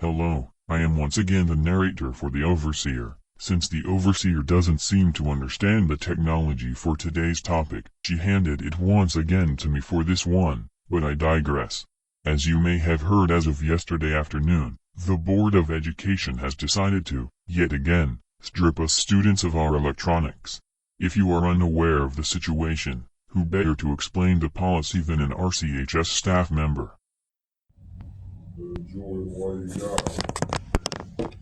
Hello, I am once again the narrator for the overseer. Since the overseer doesn't seem to understand the technology for today's topic, she handed it once again to me for this one, but I digress. As you may have heard as of yesterday afternoon, the Board of Education has decided to, yet again, strip us students of our electronics. If you are unaware of the situation, who better to explain the policy than an RCHS staff member? Enjoy while you got it.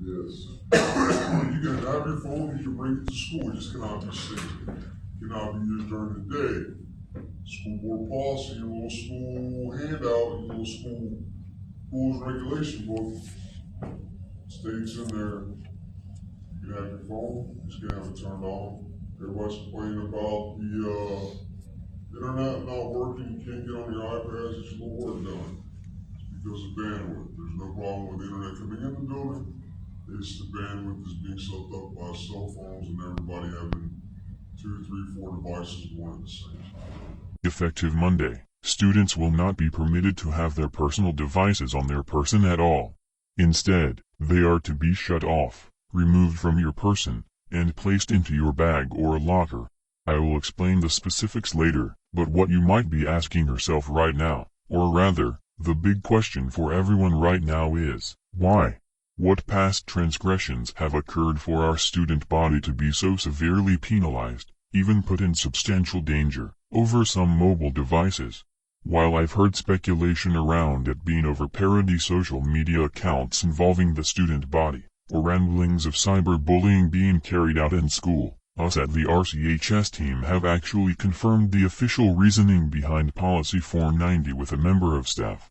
Yes. You can have your phone, you can bring it to school, it just cannot be seen. It cannot be used during the day. School board policy, a little school handout, a little school rules regulation book states in there. You can have your phone, you just can't have it turned on. Everybody's complaining about the internet not working, you can't get on your iPads, it's your work done. Because of bandwidth. There's no problem with the internet coming in the building. It's the bandwidth is being soaked up by cell phones and everybody having 2, 3, 4 devices going at the same time. Effective Monday, students will not be permitted to have their personal devices on their person at all. Instead, they are to be shut off, removed from your person, and placed into your bag or locker. I will explain the specifics later, but what you might be asking yourself right now, or rather, the big question for everyone right now is, why? What past transgressions have occurred for our student body to be so severely penalized, even put in substantial danger, over some mobile devices? While I've heard speculation around it being over parody social media accounts involving the student body, or ramblings of cyberbullying being carried out in school, us at the RCHS team have actually confirmed the official reasoning behind Policy 490 with a member of staff.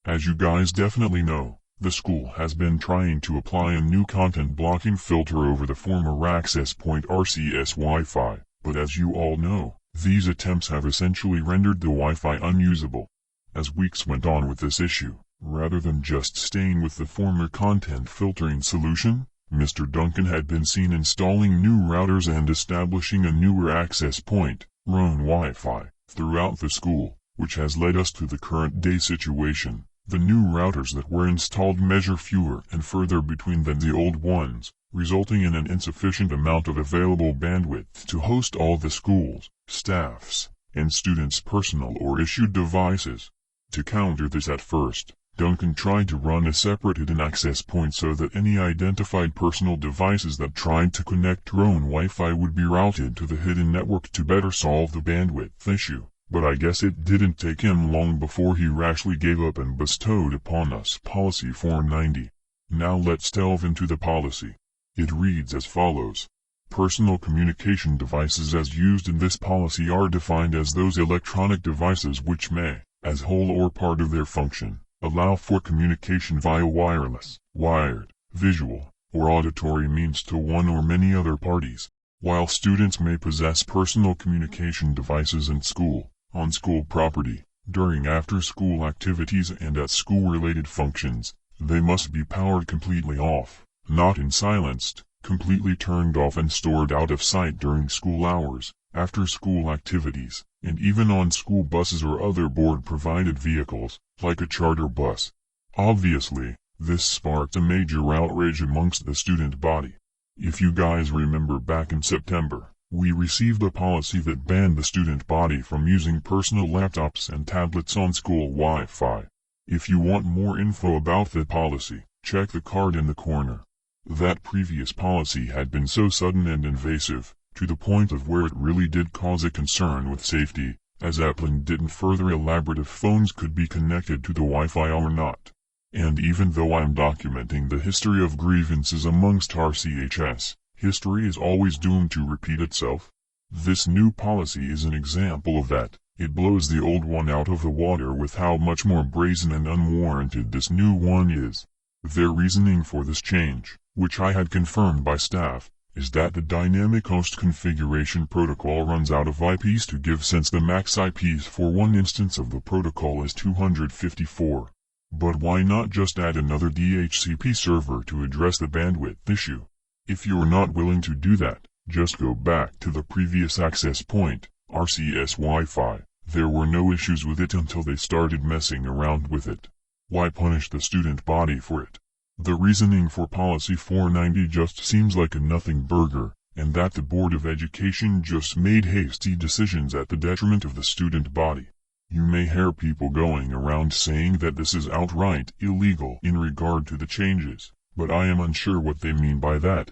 As you guys definitely know, the school has been trying to apply a new content blocking filter over the former access point RCS Wi-Fi, but as you all know, these attempts have essentially rendered the Wi-Fi unusable. As weeks went on with this issue, rather than just staying with the former content filtering solution, Mr. Duncan had been seen installing new routers and establishing a newer access point, Roam Wi-Fi, throughout the school, which has led us to the current day situation. The new routers that were installed measure fewer and further between than the old ones, resulting in an insufficient amount of available bandwidth to host all the school's, staff's, and students' personal or issued devices. To counter this at first, Duncan tried to run a separate hidden access point so that any identified personal devices that tried to connect to own Wi-Fi would be routed to the hidden network to better solve the bandwidth issue. But I guess it didn't take him long before he rashly gave up and bestowed upon us Policy 490. Now let's delve into the policy. It reads as follows. Personal communication devices as used in this policy are defined as those electronic devices which may, as whole or part of their function, allow for communication via wireless, wired, visual, or auditory means to one or many other parties. While students may possess personal communication devices in school, on school property, during after-school activities and at school-related functions, they must be powered completely off, not in silenced, completely turned off and stored out of sight during school hours, after-school activities, and even on school buses or other board-provided vehicles, like a charter bus. Obviously, this sparked a major outrage amongst the student body. If you guys remember back in September, we received a policy that banned the student body from using personal laptops and tablets on school Wi-Fi. If you want more info about the policy, check the card in the corner. That previous policy had been so sudden and invasive, to the point of where it really did cause a concern with safety, as Appling didn't further elaborate if phones could be connected to the Wi-Fi or not. And even though I'm documenting the history of grievances amongst RCHS, history is always doomed to repeat itself. This new policy is an example of that. It blows the old one out of the water with how much more brazen and unwarranted this new one is. Their reasoning for this change, which I had confirmed by staff, is that the dynamic host configuration protocol runs out of IPs to give since the max IPs for one instance of the protocol is 254. But why not just add another DHCP server to address the bandwidth issue? If you're not willing to do that, just go back to the previous access point, RCS Wi-Fi. There were no issues with it until they started messing around with it. Why punish the student body for it? The reasoning for Policy 490 just seems like a nothing burger, and that the Board of Education just made hasty decisions at the detriment of the student body. You may hear people going around saying that this is outright illegal in regard to the changes, but I am unsure what they mean by that.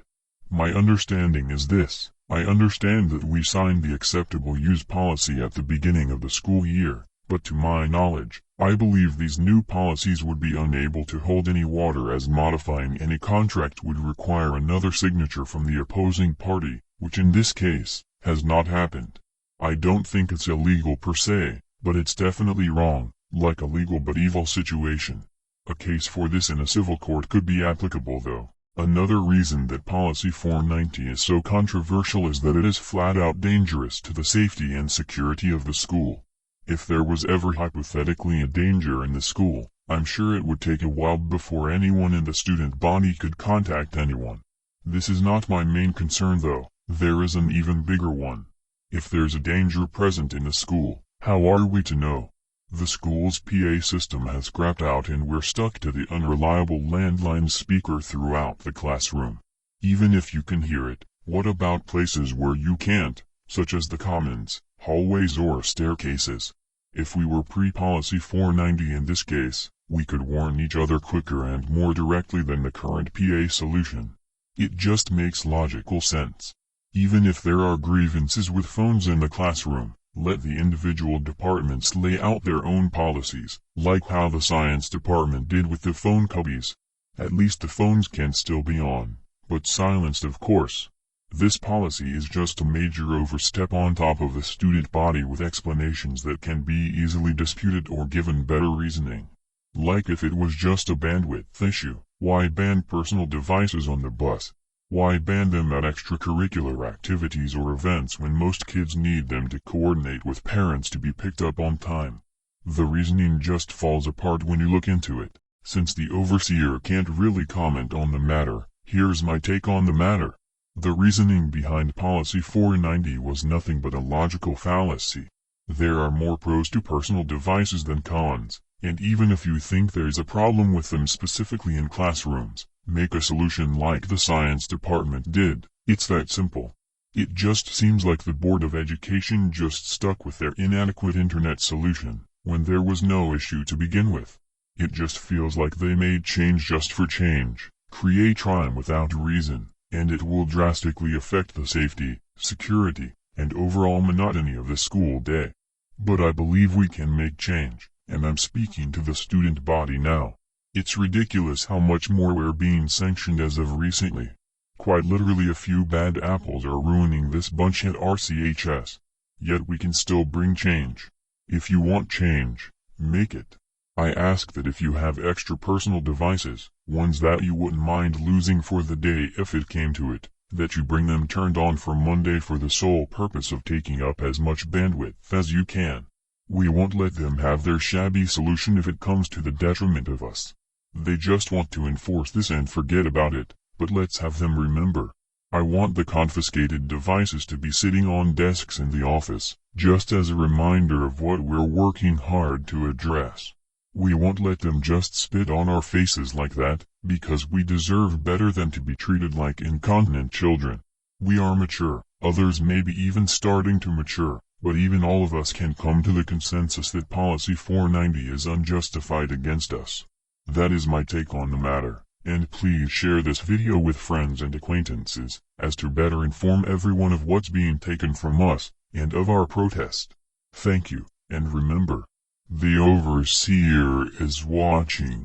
My understanding is this: I understand that we signed the acceptable use policy at the beginning of the school year, but to my knowledge, I believe these new policies would be unable to hold any water, as modifying any contract would require another signature from the opposing party, which in this case has not happened. I don't think it's illegal per se, but it's definitely wrong, like a legal but evil situation. A case for this in a civil court could be applicable though. Another reason that Policy 490 is so controversial is that it is flat out dangerous to the safety and security of the school. If there was ever hypothetically a danger in the school, I'm sure it would take a while before anyone in the student body could contact anyone. This is not my main concern though. There is an even bigger one. If there's a danger present in the school, how are we to know? The school's PA system has crapped out and we're stuck to the unreliable landline speaker throughout the classroom. Even if you can hear it, what about places where you can't, such as the commons, hallways or staircases? If we were pre-Policy 490 in this case, we could warn each other quicker and more directly than the current PA solution. It just makes logical sense. Even if there are grievances with phones in the classroom, let the individual departments lay out their own policies, like how the science department did with the phone cubbies. At least the phones can still be on, but silenced of course. This policy is just a major overstep on top of the student body with explanations that can be easily disputed or given better reasoning. Like if it was just a bandwidth issue, why ban personal devices on the bus? Why ban them at extracurricular activities or events when most kids need them to coordinate with parents to be picked up on time? The reasoning just falls apart when you look into it. Since the overseer can't really comment on the matter, here's my take on the matter. The reasoning behind Policy 490 was nothing but a logical fallacy. There are more pros to personal devices than cons, and even if you think there's a problem with them specifically in classrooms, make a solution like the science department did. It's that simple. It just seems like the Board of Education just stuck with their inadequate internet solution, when there was no issue to begin with. It just feels like they made change just for change, create crime without reason, and it will drastically affect the safety, security, and overall monotony of the school day. But I believe we can make change, and I'm speaking to the student body now. It's ridiculous how much more we're being sanctioned as of recently. Quite literally a few bad apples are ruining this bunch at RCHS. Yet we can still bring change. If you want change, make it. I ask that if you have extra personal devices, ones that you wouldn't mind losing for the day if it came to it, that you bring them turned on for Monday for the sole purpose of taking up as much bandwidth as you can. We won't let them have their shabby solution if it comes to the detriment of us. They just want to enforce this and forget about it, but let's have them remember. I want the confiscated devices to be sitting on desks in the office, just as a reminder of what we're working hard to address. We won't let them just spit on our faces like that, because we deserve better than to be treated like incontinent children. We are mature, others may be even starting to mature, but even all of us can come to the consensus that Policy 490 is unjustified against us. That is my take on the matter, and please share this video with friends and acquaintances, as to better inform everyone of what's being taken from us, and of our protest. Thank you, and remember, the overseer is watching.